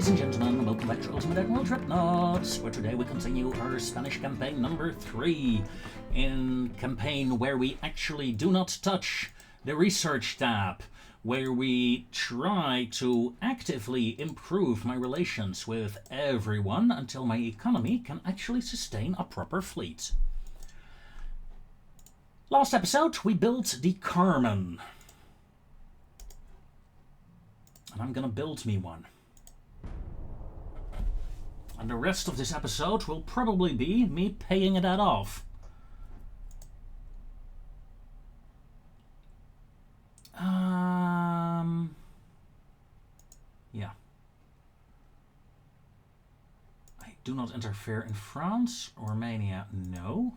Ladies and gentlemen, welcome back to Ultimate Admiral Dreadnoughts, where today we continue our Spanish campaign number 3, in campaign where we actually do not touch the research tab, where we try to actively improve my relations with everyone until my economy can actually sustain a proper fleet. Last episode, we built the Carmen. And I'm gonna build me one. And the rest of this episode will probably be me paying that off. Yeah. I do not interfere in France. Romania, no.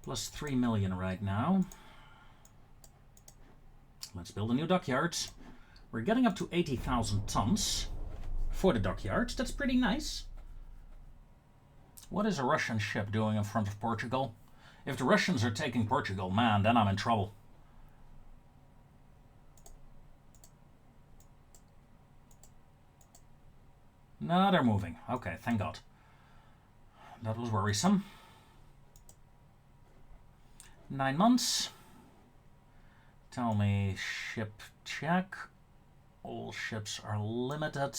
Plus 3 million right now. Let's build a new dockyard. We're getting up to 80,000 tons for the dockyard. That's pretty nice. What is a Russian ship doing in front of Portugal? If the Russians are taking Portugal, man, then I'm in trouble. No, they're moving. Okay, thank God. That was worrisome. 9 months. Tell me, ship check. All ships are limited,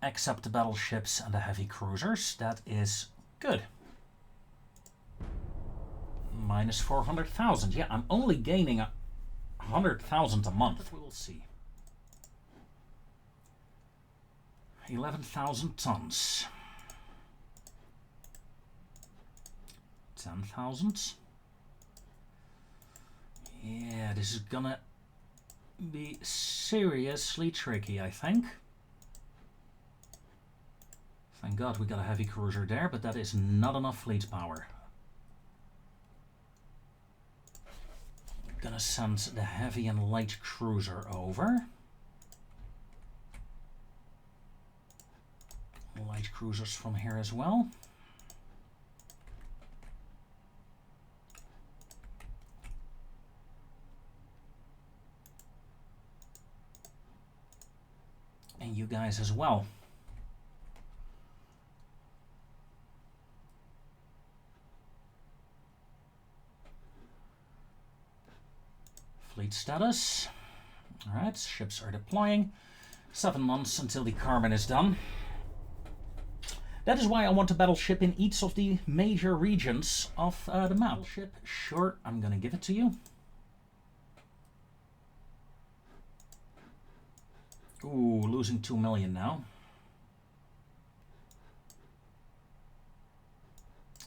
except the battleships and the heavy cruisers. That is good. Minus 400,000. Yeah, I'm only gaining 100,000 a month. We'll see. 11,000 tons. 10,000. Yeah, this is gonna be seriously tricky, I think. Thank God we got a heavy cruiser there, but that is not enough fleet power. I'm gonna send the heavy and light cruiser over. Light cruisers from here as well. And you guys as well. Fleet status. Alright, ships are deploying. 7 months until the Carmen is done. That is why I want a battleship in each of the major regions of the map. Battleship, sure, I'm gonna give it to you. Ooh, losing 2 million now.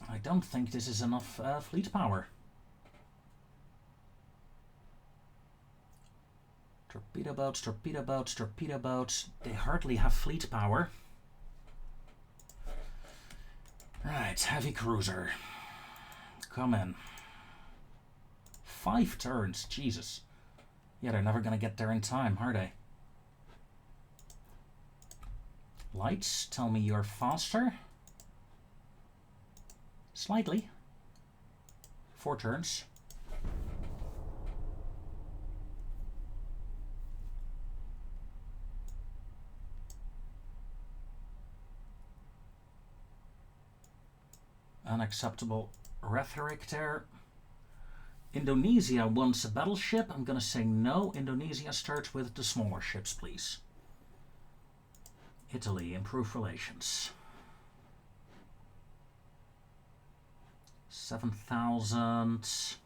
I don't think this is enough fleet power. Torpedo boats, torpedo boats, torpedo boats. They hardly have fleet power. Right, heavy cruiser. Come in. 5 turns, Jesus. Yeah, they're never gonna get there in time, are they? Lights, tell me you're faster. Slightly. 4 turns. Unacceptable rhetoric there. Indonesia wants a battleship. I'm gonna say no. Indonesia, start with the smaller ships, please. Italy, improve relations. 7,000.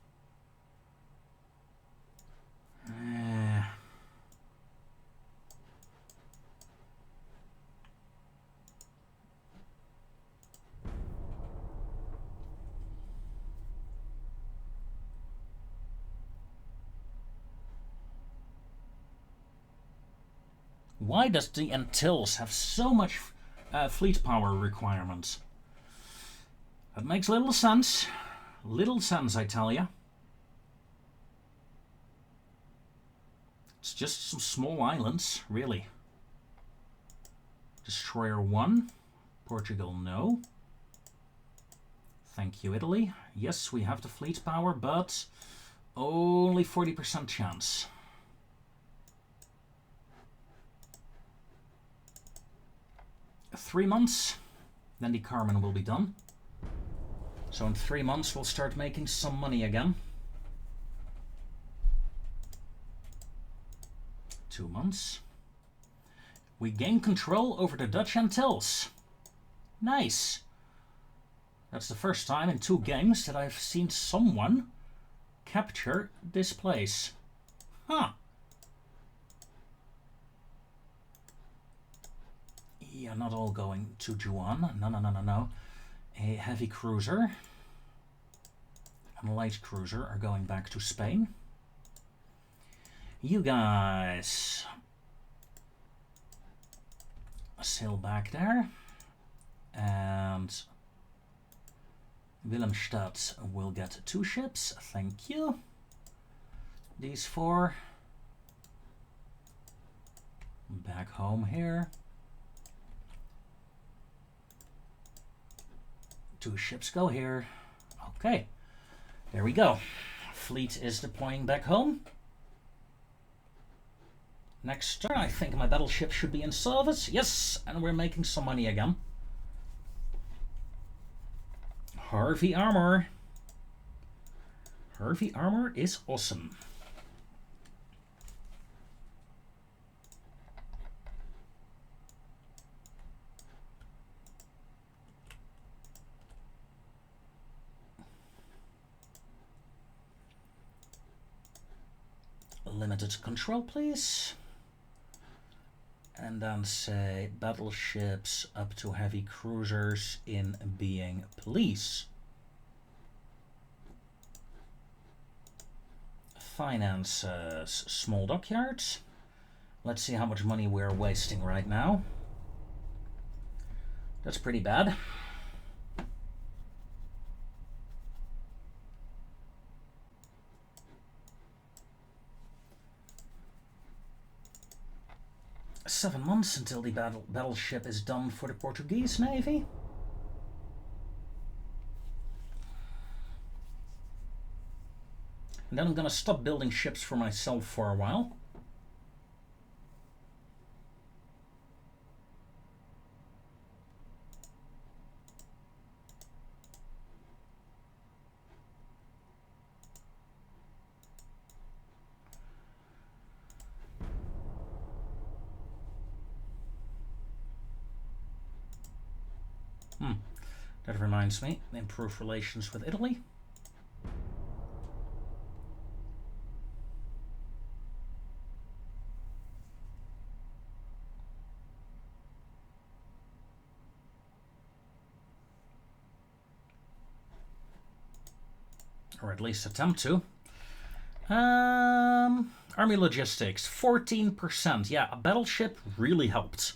Why does the Antilles have so much fleet power requirements? That makes little sense. Little sense, I tell ya. It's just some small islands, really. Destroyer 1. Portugal, no. Thank you, Italy. Yes, we have the fleet power, but only 40% chance. 3 months, then the Carmen will be done. So in 3 months we'll start making some money again. 2 months. We gain control over the Dutch Antilles. Nice. That's the first time in 2 games that I've seen someone capture this place. Huh. Yeah, not all going to Juan. No. A heavy cruiser and a light cruiser are going back to Spain. You guys sail back there, and Willemstad will get 2 ships. Thank you. These 4 back home here. 2 ships go here. Okay, there we go. Fleet is deploying back home. Next turn, I think my battleship should be in service. Yes, and we're making some money again. Harvey Armor. Harvey Armor is awesome. Limited control, please. And then say battleships up to heavy cruisers in being, please. Finances, small dockyards. Let's see how much money we're wasting right now. That's pretty bad. Seven months until the battleship is done for the Portuguese Navy. And then I'm going to stop building ships for myself for a while. That reminds me, improve relations with Italy. Or at least attempt to. Army logistics, 14%. Yeah, a battleship really helped.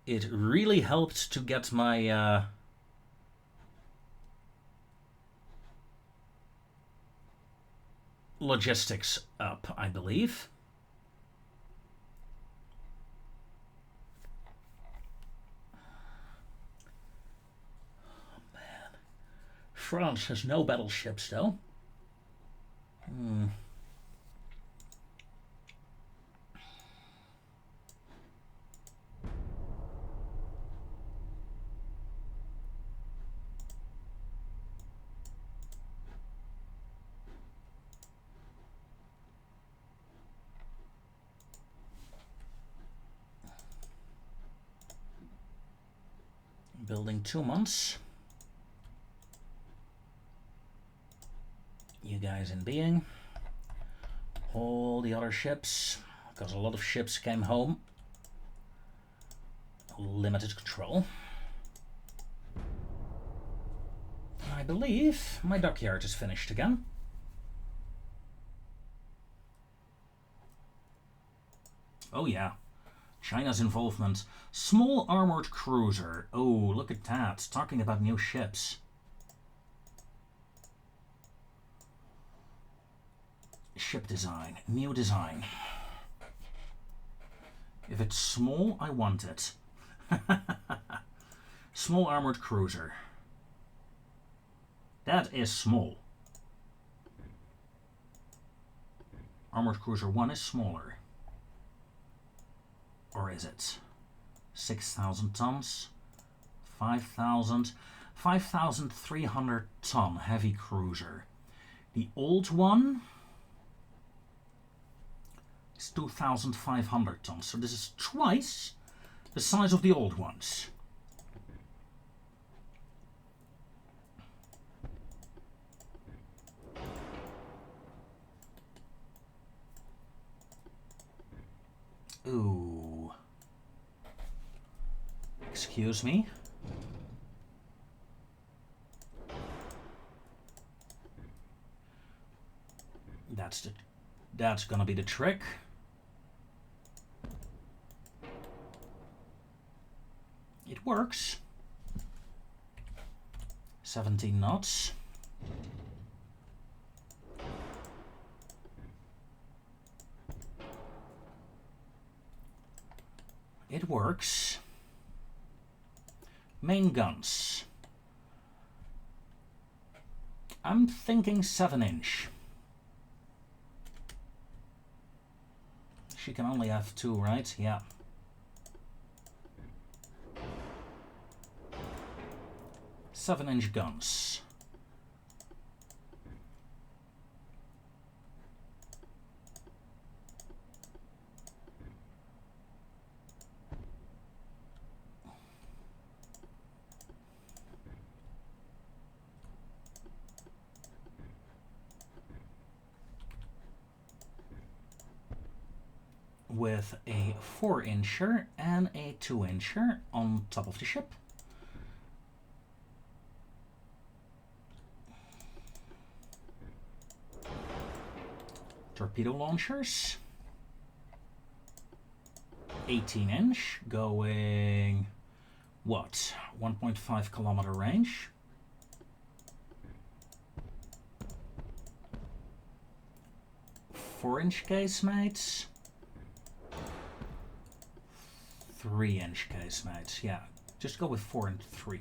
It really helped to get my logistics up, I believe. Oh, man. France has no battleships, though. Building 2 months. You guys in being. All the other ships, because a lot of ships came home. Limited control. I believe my dockyard is finished again. Oh yeah. China's involvement. Small armored cruiser. Oh, look at that. Talking about new ships. Ship design. New design. If it's small, I want it. Small armored cruiser. That is small. Armored cruiser 1 is smaller. or is it 6,000 tons? 5,000, 5,300 ton heavy cruiser. The old one is 2,500 tons, so this is twice the size of the old ones. Ooh. Excuse me. That's gonna be the trick. It works. 17 knots. It works. Main guns. I'm thinking 7-inch. She can only have 2, right? Yeah. Seven-inch guns. With a 4-incher and a 2-incher on top of the ship. Torpedo launchers. 18-inch going, what, 1.5 kilometer range. Four-inch casemates. 3-inch casemates, yeah. Just go with 4 and 3.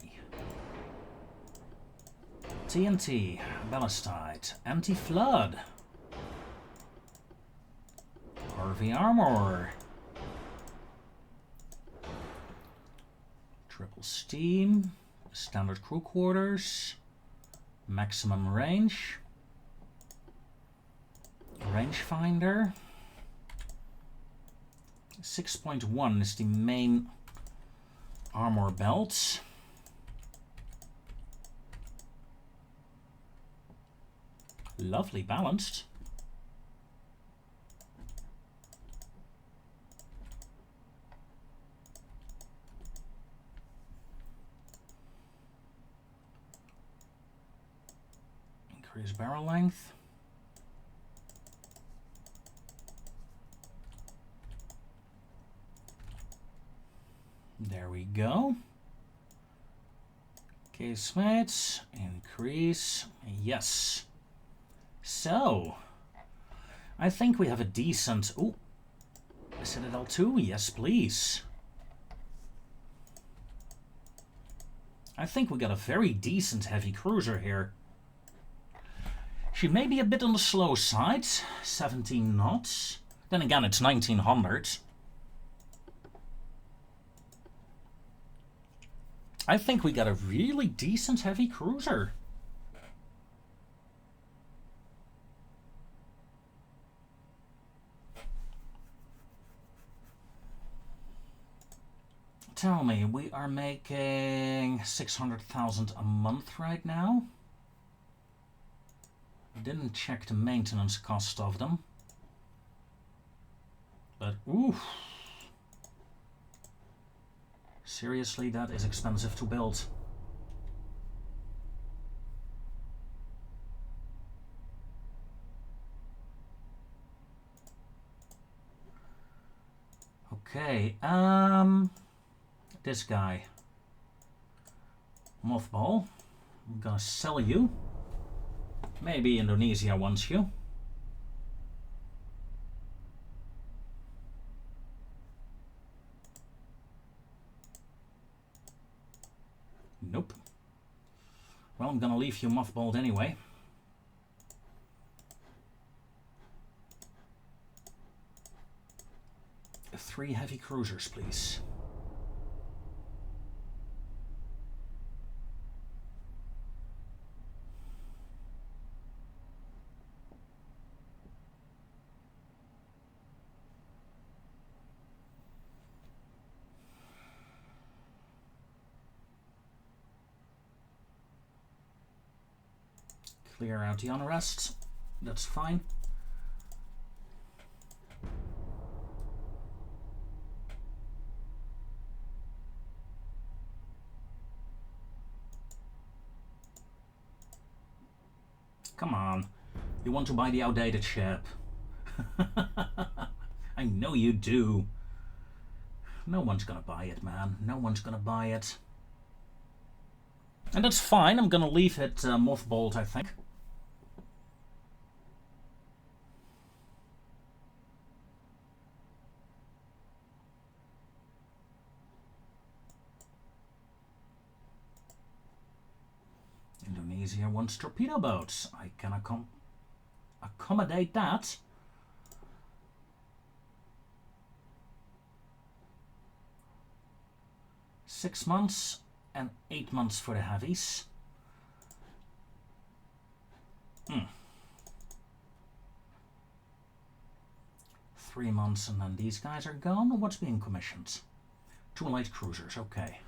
TNT, ballistite, anti-flood. Harvey armor. Triple steam, standard crew quarters, maximum range, rangefinder. 6.1 is the main armor belt. Lovely balanced. Increase barrel length. There we go. Casemates, increase, yes. So, I think we have a decent... Ooh, Citadel 2, yes please. I think we got a very decent heavy cruiser here. She may be a bit on the slow side, 17 knots. Then again, it's 1900. I think we got a really decent heavy cruiser. Tell me, we are making 600,000 a month right now. Didn't check the maintenance cost of them. But oof. Seriously, that is expensive to build. Okay, this guy. Mothball. I'm gonna sell you. Maybe Indonesia wants you. Nope. Well, I'm gonna leave you mothballed anyway. 3 heavy cruisers, please. Clear out the unrest. That's fine. Come on. You want to buy the outdated ship. I know you do. No one's gonna buy it, man. No one's gonna buy it. And that's fine. I'm gonna leave it mothballed, I think. Indonesia wants torpedo boats. I can accommodate that. Six months and 8 months for the heavies. 3 months and then these guys are gone. What's being commissioned? 2 light cruisers, okay.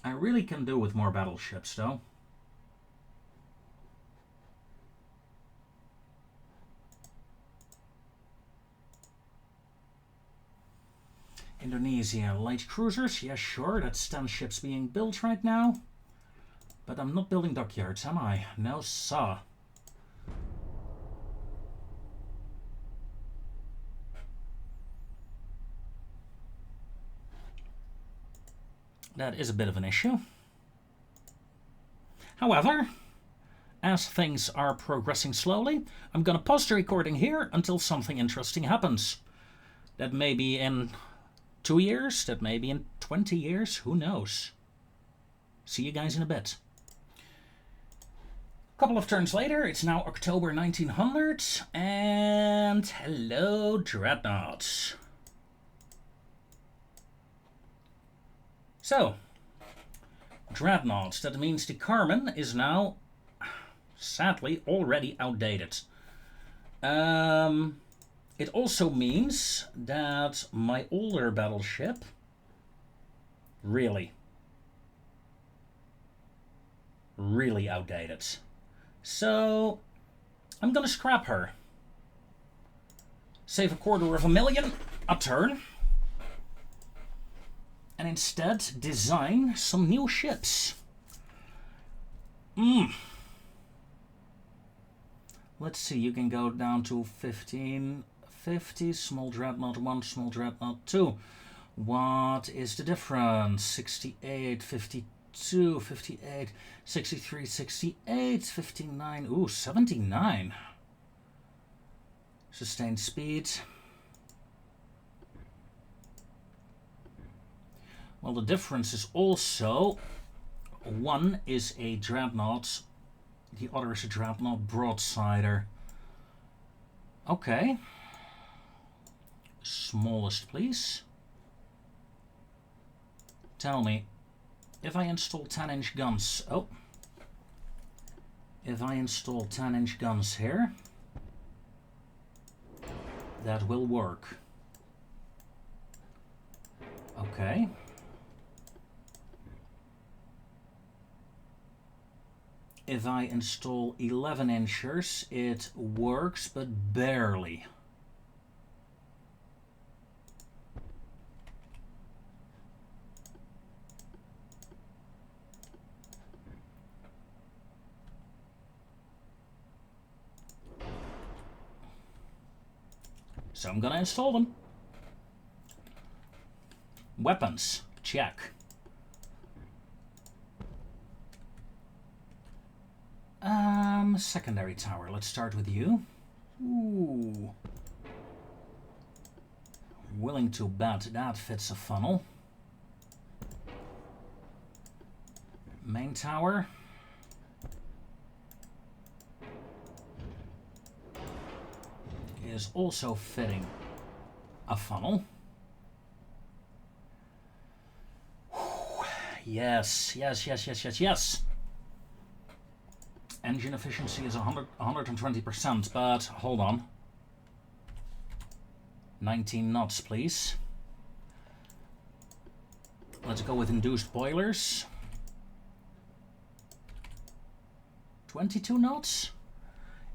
I really can do with more battleships, though. Indonesia, light cruisers, yeah, sure, that's 10 ships being built right now. But I'm not building dockyards, am I? No, sir. That is a bit of an issue. However, as things are progressing slowly, I'm going to pause the recording here until something interesting happens. That may be in 2 years, that may be in 20 years, who knows. See you guys in a bit. A couple of turns later, it's now October 1900, and hello, Dreadnoughts. So, Dreadnoughts, that means the Carmen is now, sadly, already outdated. It also means that my older battleship, really outdated. So, I'm gonna scrap her. Save $250,000 a turn. And instead design some new ships. Let's see, you can go down to 1550, small dreadnought 1, small dreadnought 2. What is the difference? 68, 52, 58, 63, 68, 59, ooh, 79. Sustained speed. Well, the difference is also, one is a dreadnought, the other is a dreadnought broadsider. Okay. Smallest, please. Tell me, if I install 10-inch guns, if I install 10-inch guns here, that will work. Okay. If I install 11-inchers, it works, but barely. So I'm gonna install them. Weapons, check. Secondary tower. Let's start with you. Ooh. Willing to bet that fits a funnel. Main tower. Is also fitting a funnel. Yes, yes, yes, yes, yes, yes. Engine efficiency is 120%, but hold on. 19 knots, please. Let's go with induced boilers. 22 knots?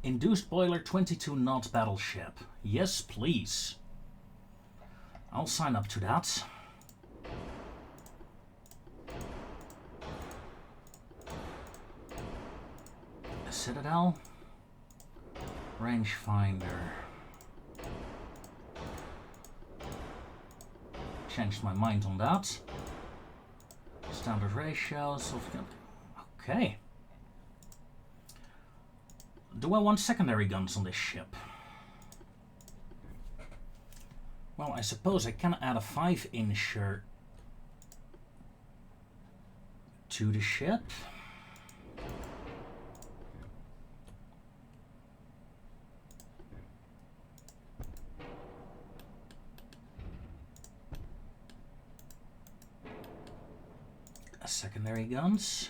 Induced boiler, 22 knot battleship. Yes, please. I'll sign up to that. A Citadel. Rangefinder. Changed my mind on that. Standard ratios. Okay. Do I want secondary guns on this ship? Well, I suppose I can add a 5-incher to the ship. Secondary guns.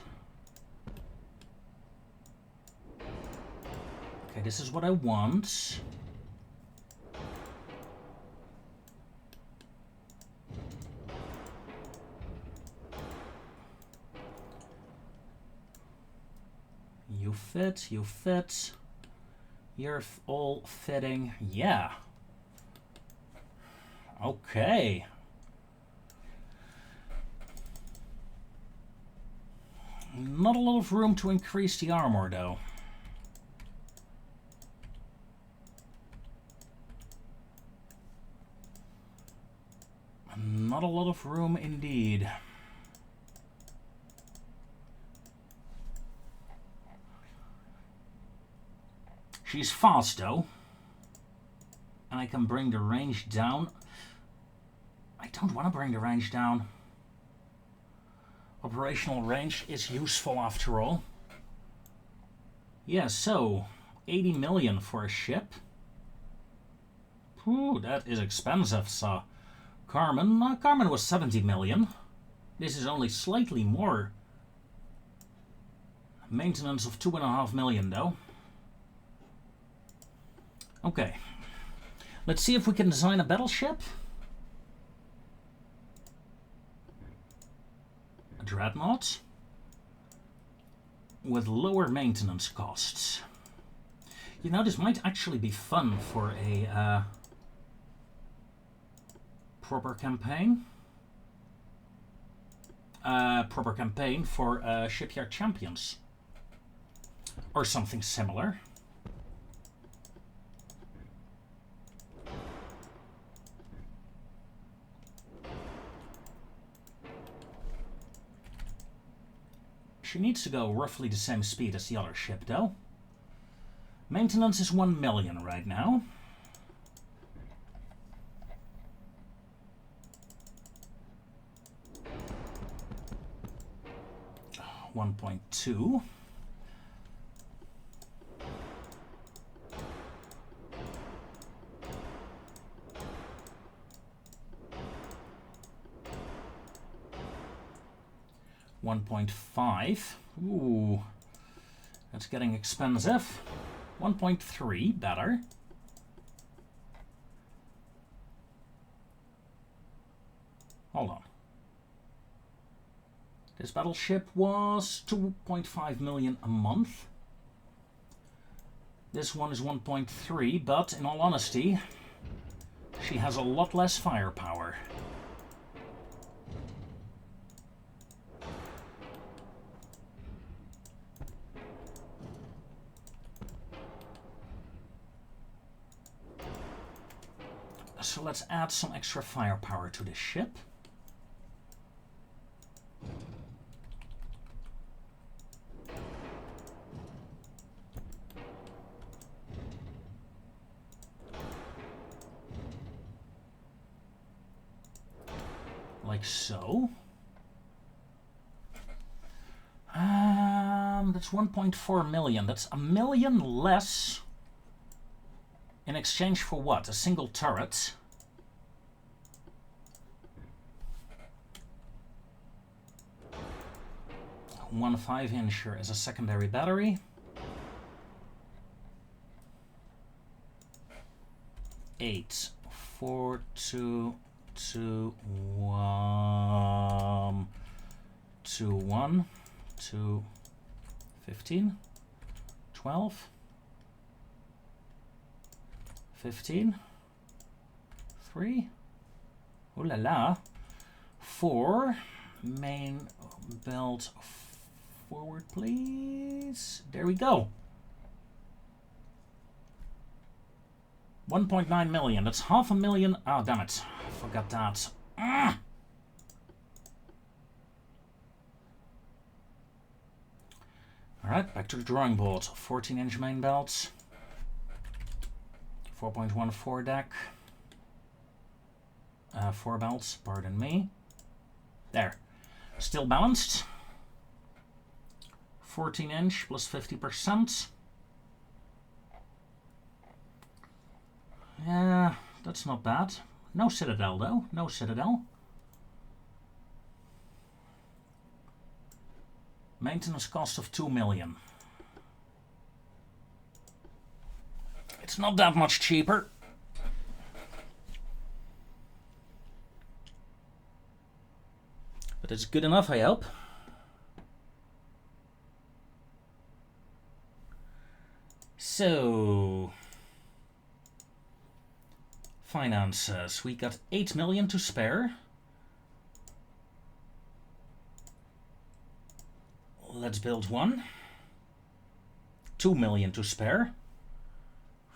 Okay, this is what I want. You fit, you fit. You're all fitting. Yeah. Okay. Not a lot of room to increase the armor, though. Not a lot of room indeed. She's fast, though. And I can bring the range down. I don't want to bring the range down. Operational range is useful after all. Yeah, so 80 million for a ship. Ooh, that is expensive, so Carmen. Carmen was 70 million. This is only slightly more. Maintenance of 2.5 million, though. Okay. Let's see if we can design a battleship. A Dreadnought. With lower maintenance costs. You know, this might actually be fun for a proper campaign. Proper campaign for Shipyard Champions. Or something similar. She needs to go roughly the same speed as the other ship, though. Maintenance is 1 million right now. $1.2. $1.5. Ooh, that's getting expensive. 1.3, better. Hold on. This battleship was 2.5 million a month. This one is 1.3, but in all honesty, she has a lot less firepower. So let's add some extra firepower to this ship. like so. That's 1.4 million. That's a million less in exchange for what? A single turret. One 5-incher as a secondary battery. Eight, 4, 2, 2, 1, 2, 1, 2, 15, 12, 15, 3, ooh la la, 4, main belt forward please, there we go. 1.9 million, that's half a million, oh damn it, I forgot that. Alright, back to the drawing board. 14-inch main belts. 4.14 deck. 4 belts, pardon me. There. Still balanced. 14-inch plus 50%. Yeah, that's not bad. No Citadel though, no Citadel. Maintenance cost of 2 million. It's not that much cheaper. But it's good enough, I hope. So, finances. We got 8 million to spare. Let's build one. 2 million to spare.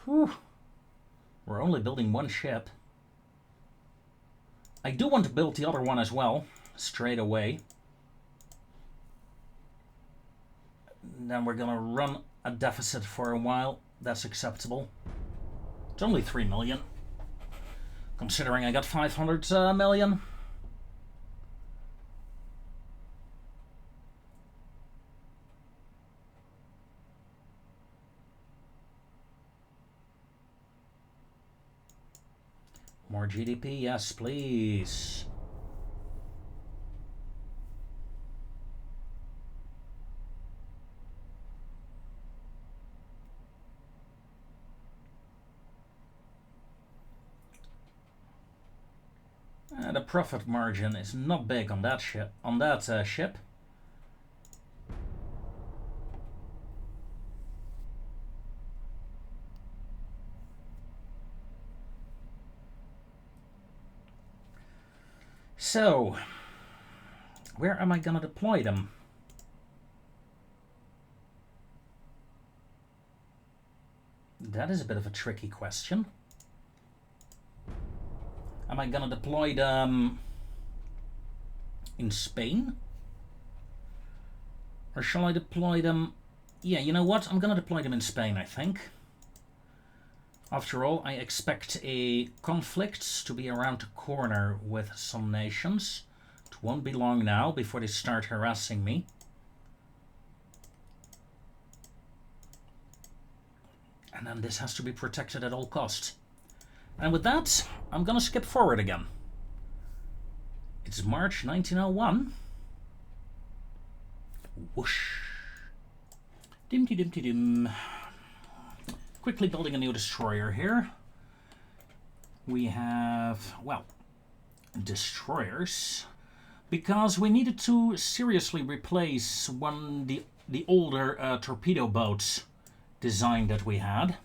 Whew. We're only building one ship. I do want to build the other one as well, straight away. Then we're gonna run a deficit for a while. That's acceptable. It's only 3 million. Considering I got 500 million. More GDP, yes, please. The profit margin is not big on that ship. Ship. So, where am I gonna deploy them? That is a bit of a tricky question. Am I gonna deploy them in Spain? Or shall I deploy them? Yeah, you know what? I'm gonna deploy them in Spain, I think. After all, I expect a conflict to be around the corner with some nations. It won't be long now before they start harassing me. And then this has to be protected at all costs. And with that, I'm gonna skip forward again. It's March 1901. Whoosh. Dim-ti-dim-ti-dim. Quickly building a new destroyer here. We have, well, destroyers. Because we needed to seriously replace the older torpedo boat design that we had.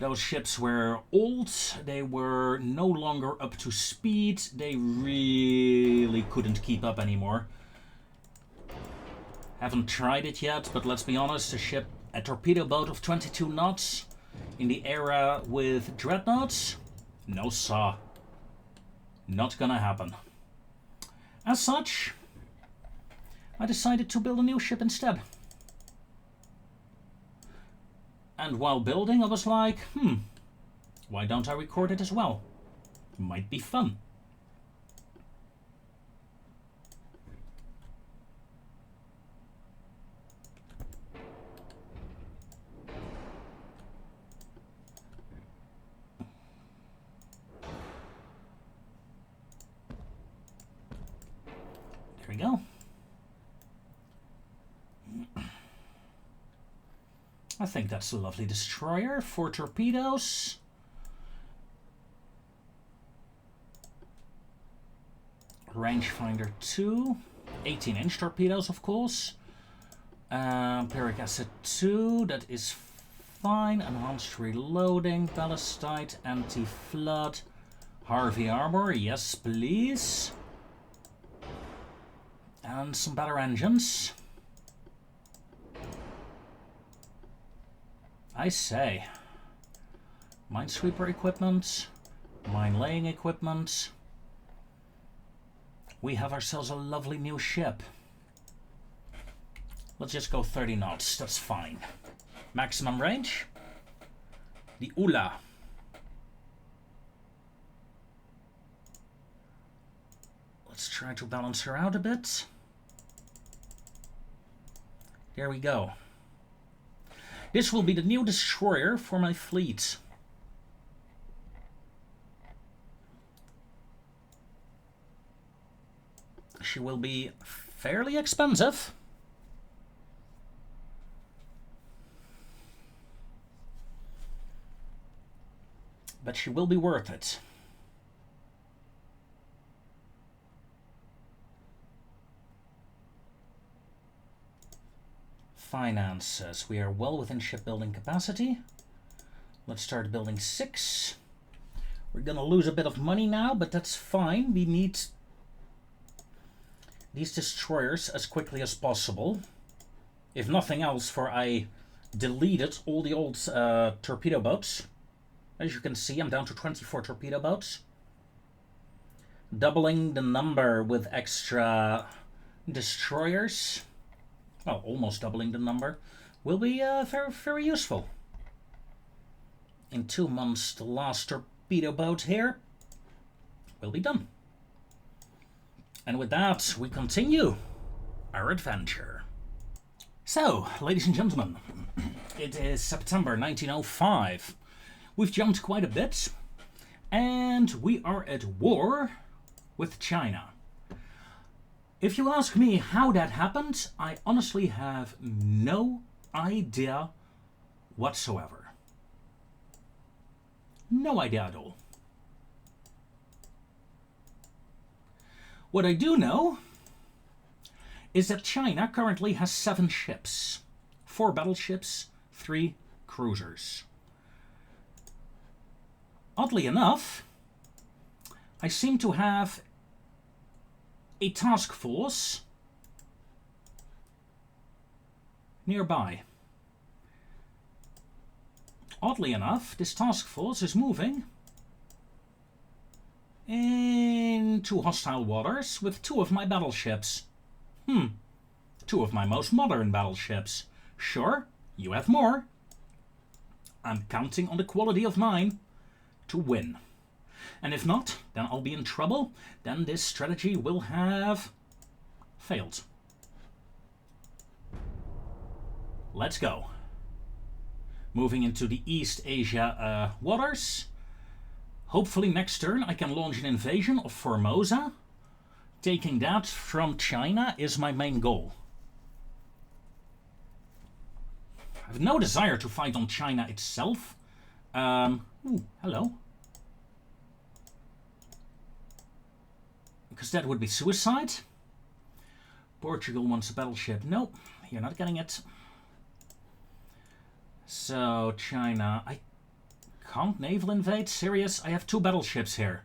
Those ships were old, they were no longer up to speed, they really couldn't keep up anymore. Haven't tried it yet, but let's be honest, a torpedo boat of 22 knots in the era with Dreadnoughts? No saw. Not gonna happen. As such, I decided to build a new ship instead. And while building, I was like, why don't I record it as well? Might be fun. There we go. I think that's a lovely destroyer. 4 torpedoes. Rangefinder 2. 18-inch torpedoes, of course. Empiric acid 2. That is fine. Enhanced reloading. Ballistite. Anti-flood. Harvey Arbor. Yes, please. And some better engines. I say. Minesweeper equipment. Mine laying equipment. We have ourselves a lovely new ship. Let's just go 30 knots. That's fine. Maximum range. The Ula. Let's try to balance her out a bit. There we go. This will be the new destroyer for my fleet. She will be fairly expensive. But she will be worth it. Finances. We are well within shipbuilding capacity. Let's start building 6. We're gonna lose a bit of money now, but that's fine. We need these destroyers as quickly as possible. If nothing else, for I deleted all the old torpedo boats. As you can see, I'm down to 24 torpedo boats. Doubling the number with extra destroyers, well, almost doubling the number, will be very, very useful. In 2 months, the last torpedo boat here will be done. And with that, we continue our adventure. So, ladies and gentlemen, it is September 1905. We've jumped quite a bit, and we are at war with China. If you ask me how that happened, I honestly have no idea whatsoever. No idea at all. What I do know is that China currently has 7 ships. 4 battleships, 3 cruisers. Oddly enough, I seem to have a task force nearby. Oddly enough, this task force is moving into hostile waters with 2 of my battleships. 2 of my most modern battleships. Sure, you have more. I'm counting on the quality of mine to win. And if not, then I'll be in trouble. Then this strategy will have failed. Let's go. Moving into the East Asia waters. Hopefully next turn I can launch an invasion of Formosa. Taking that from China is my main goal. I have no desire to fight on China itself. Ooh, hello. Because that would be suicide. Portugal wants a battleship. Nope, you're not getting it. So, China. I can't naval invade? Serious? I have 2 battleships here.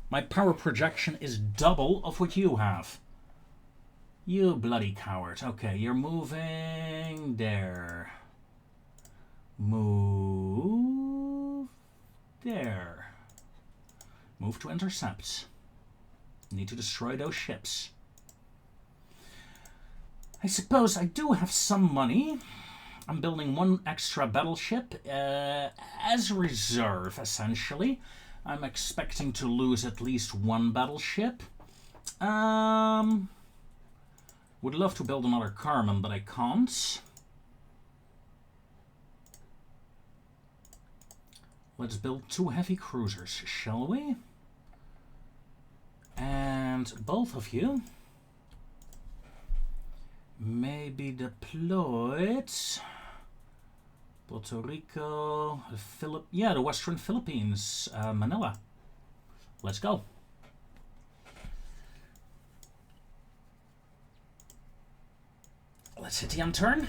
My power projection is double of what you have. You bloody coward. Okay, you're moving there. Move there. Move to intercept. Need to destroy those ships. I suppose I do have some money. I'm building 1 extra battleship as reserve, essentially. I'm expecting to lose at least 1 battleship. Would love to build another Carmen, but I can't. Let's build 2 heavy cruisers, shall we? And both of you Maybe deployed. Puerto Rico, the Western Philippines, Manila. Let's go. Let's hit the end turn.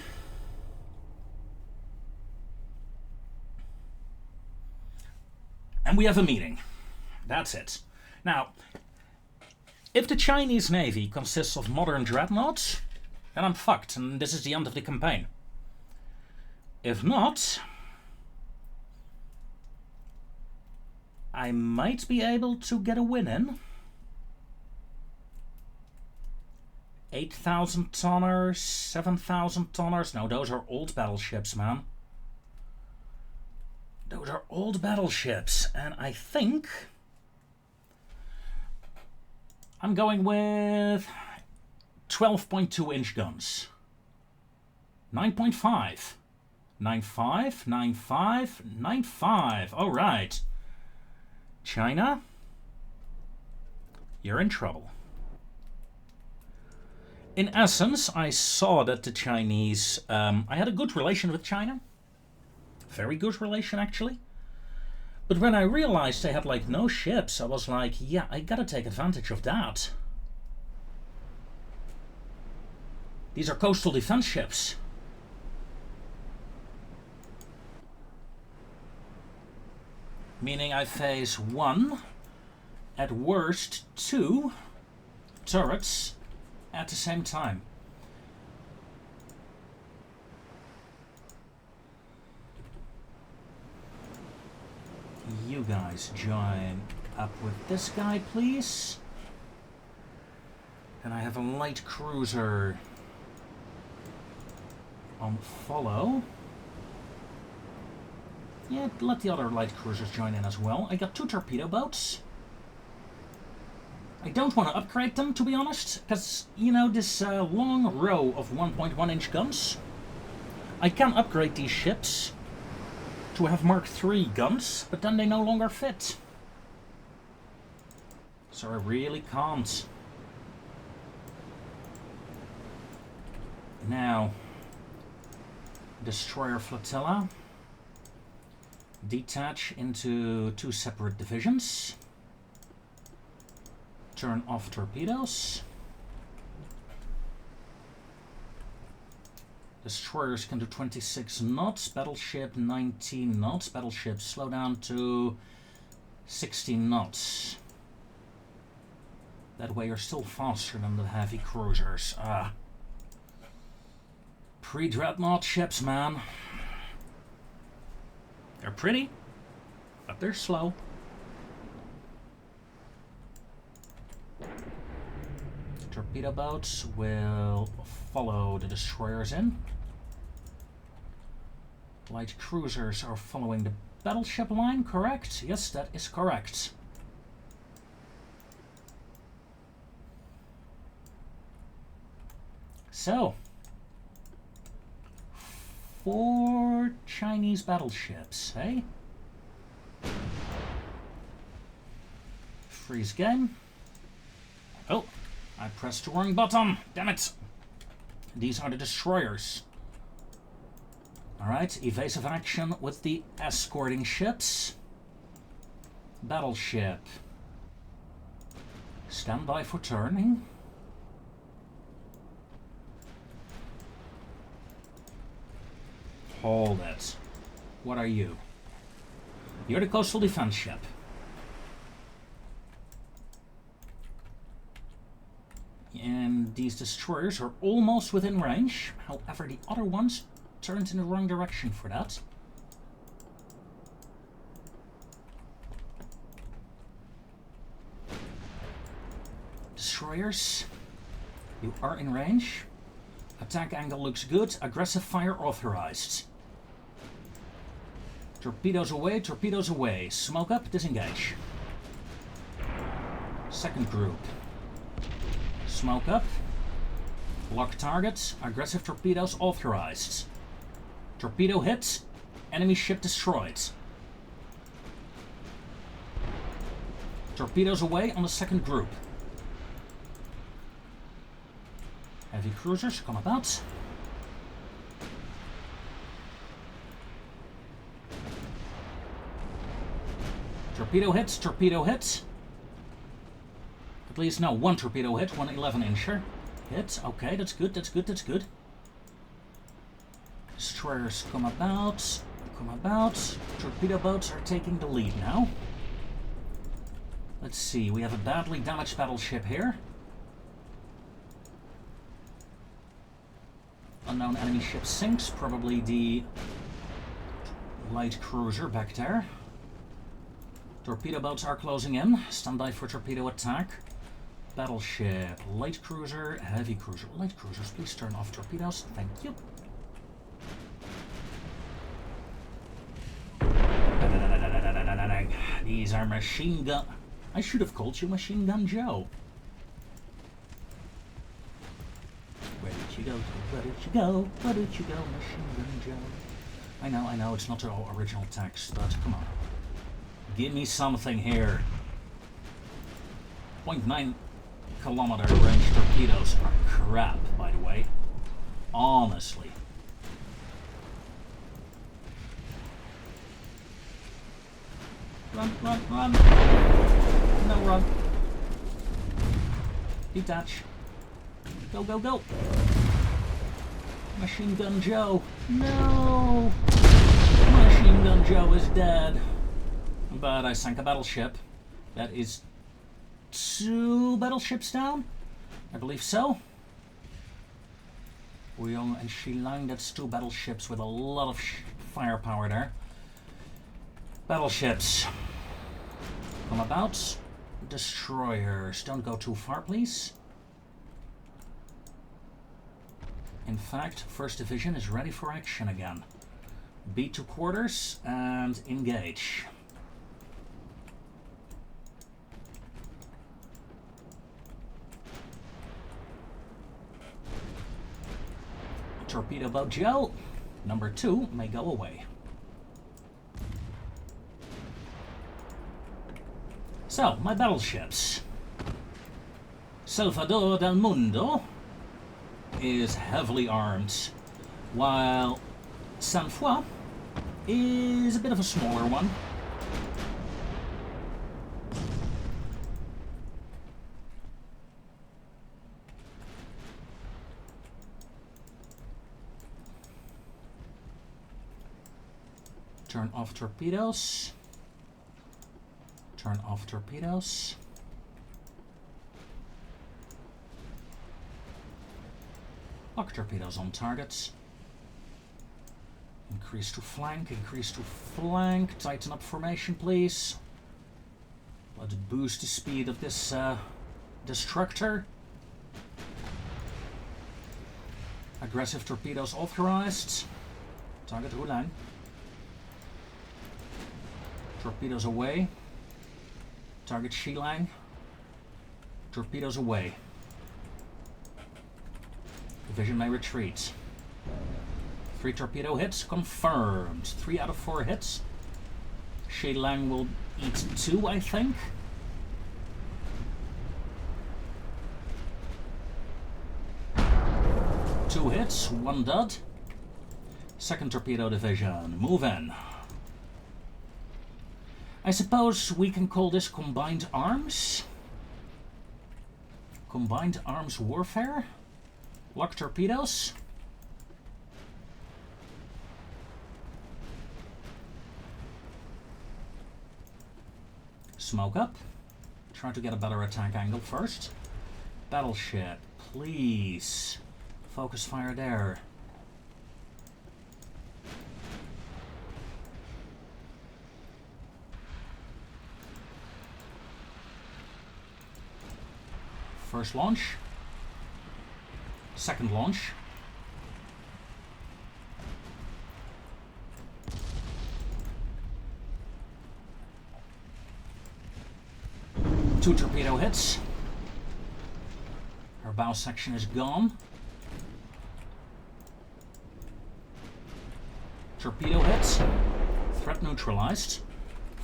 And we have a meeting. That's it. Now, if the Chinese Navy consists of modern dreadnoughts, then I'm fucked, and this is the end of the campaign. If not, I might be able to get a win in. 8,000 tonners, 7,000 tonners. No, those are old battleships, man. Those are old battleships, and I think I'm going with 12.2 inch guns. 9.5. 9.5, 9.5, 9.5. All right. China, you're in trouble. In essence, I saw that the Chinese... I had a good relation with China. Very good relation, actually. But when I realized they had, like, no ships, I was like, yeah, I gotta take advantage of that. These are coastal defense ships. Meaning I face 1, at worst 2 turrets at the same time. You guys join up with this guy, please. And I have a light cruiser on follow. Yeah, let the other light cruisers join in as well. I got 2 torpedo boats. I don't want to upgrade them, to be honest, because, you know, this long row of 1.1 inch guns, I can upgrade these ships to have Mark III guns, but then they no longer fit. So I really can't. Now, destroyer flotilla. Detach into 2 separate divisions. Turn off torpedoes. Destroyers can do 26 knots. Battleship 19 knots. Battleship slow down to 16 knots. That way you're still faster than the heavy cruisers. Pre-dreadnought ships, man. They're pretty, but they're slow. Torpedo boats will follow the destroyers in. Light cruisers are following the battleship line, correct? Yes, that is correct. So, 4 Chinese battleships, eh? Freeze game. Oh, I pressed the wrong button. Damn it. These are the destroyers. Alright, evasive action with the escorting ships. Battleship. Stand by for turning. Hold it. What are you? You're the coastal defense ship. And these destroyers are almost within range. However, the other ones turned in the wrong direction for that. Destroyers, you are in range. Attack angle looks good. Aggressive fire authorized. Torpedoes away. Smoke up, disengage. Second group. Smoke up. Lock target. Aggressive torpedoes authorized. Torpedo hit. Enemy ship destroyed. Torpedoes away on the second group. Heavy cruisers, come about. Torpedo hits, torpedo hits. At least, no, one torpedo hit, one 11-incher. Hit, okay, that's good, that's good, that's good. Destroyers come about, come about. Torpedo boats are taking the lead now. Let's see, we have a badly damaged battleship here. Unknown enemy ship sinks, probably the light cruiser back there. Torpedo boats are closing in. Stand by for torpedo attack. Battleship, light cruiser, heavy cruiser. Light cruisers, please turn off torpedoes. Thank you. These are machine gun... I should have called you Machine Gun Joe. Where did you go? Where did you go? Where did you go, Machine Gun Joe? I know, it's not the original text, but come on. Give me something here. 0.9 kilometer range torpedoes are crap, by the way. Honestly. Run, run, run. No, run. Detach. Go, go, go. Machine Gun Joe. No. Machine Gun Joe is dead. But I sank a battleship. That is 2 battleships down? I believe so. Wuyong and Shilang, that's 2 battleships with a lot of firepower there. Battleships. Come about. Destroyers. Don't go too far, please. In fact, 1st Division is ready for action again. Beat to quarters and engage. Torpedo boat Joe, number 2 may go away. So, my battleships. Salvador del Mundo is heavily armed, while Saint Foy is a bit of a smaller one. Turn off torpedoes. Turn off torpedoes. Lock torpedoes on targets. Increase to flank, increase to flank. Tighten up formation, please. Let's boost the speed of this destructor. Aggressive torpedoes authorized. Target Hulang. Torpedoes away. Target Shilang. Torpedoes away. Division may retreat. 3 torpedo hits confirmed. 3 out of 4 hits. Shilang will eat 2, I think. Two hits, 1 dud. 2nd torpedo division, move in. I suppose we can call this combined arms? Combined arms warfare? Lock torpedoes? Smoke up. Try to get a better attack angle first. Battleship, please. Focus fire there. First launch. 2nd launch. Two torpedo hits. Our bow section is gone. Torpedo hits. Threat neutralized.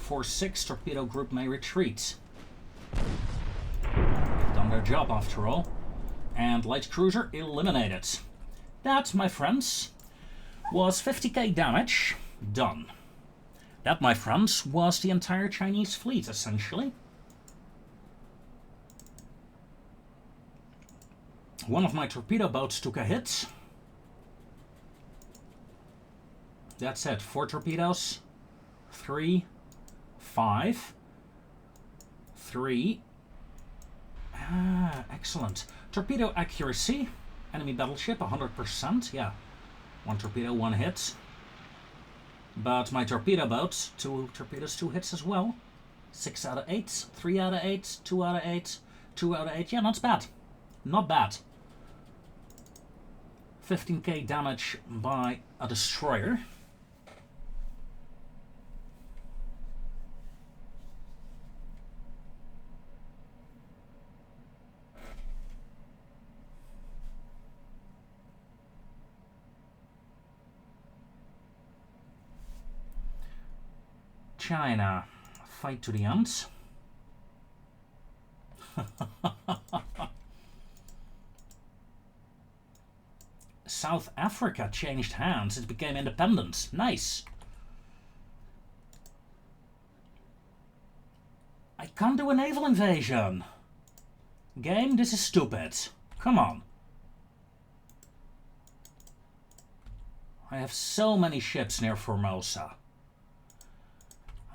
4-6 torpedo group may retreat. Done their job after all. And light cruiser eliminated. That, my friends, was 50k damage done. That, my friends, was the entire Chinese fleet, essentially. One of my torpedo boats took a hit. That's it. 4 torpedoes. 3, 5, 3. Ah, excellent. Torpedo accuracy. Enemy battleship, 100%. Yeah. 1 torpedo, 1 hit. But my torpedo boat, 2 torpedoes, 2 hits as well. 6 out of 8, 3 out of 8, 2 out of 8, 2 out of 8. Yeah, not bad. Not bad. 15k damage by a destroyer. China, fight to the end. South Africa changed hands. It became independent. Nice. I can't do a naval invasion. Game, this is stupid. Come on. I have so many ships near Formosa.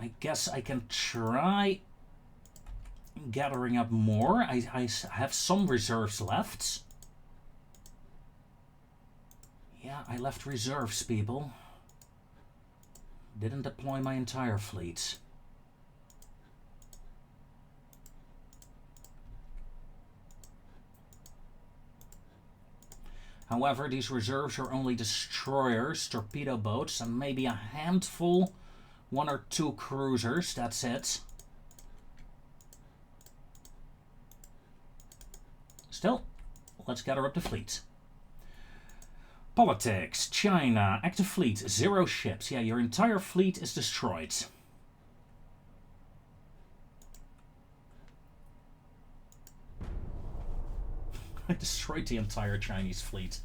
I guess I can try gathering up more. I have some reserves left. Yeah, I left reserves, people. Didn't deploy my entire fleet. However, these reserves are only destroyers, torpedo boats, and maybe a handful, 1 or 2 cruisers, that's it. Still, let's gather up the fleet. Politics, China, active fleet, 0 ships. Yeah, your entire fleet is destroyed. I destroyed the entire Chinese fleet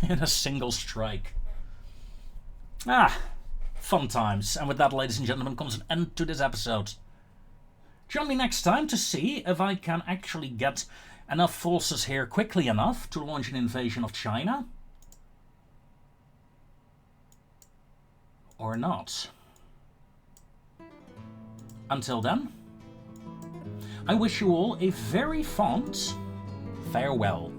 in a single strike. Ah, fun times. And with that, ladies and gentlemen, comes an end to this episode. Join me next time to see if I can actually get enough forces here quickly enough to launch an invasion of China. Or not. Until then, I wish you all a very fond farewell.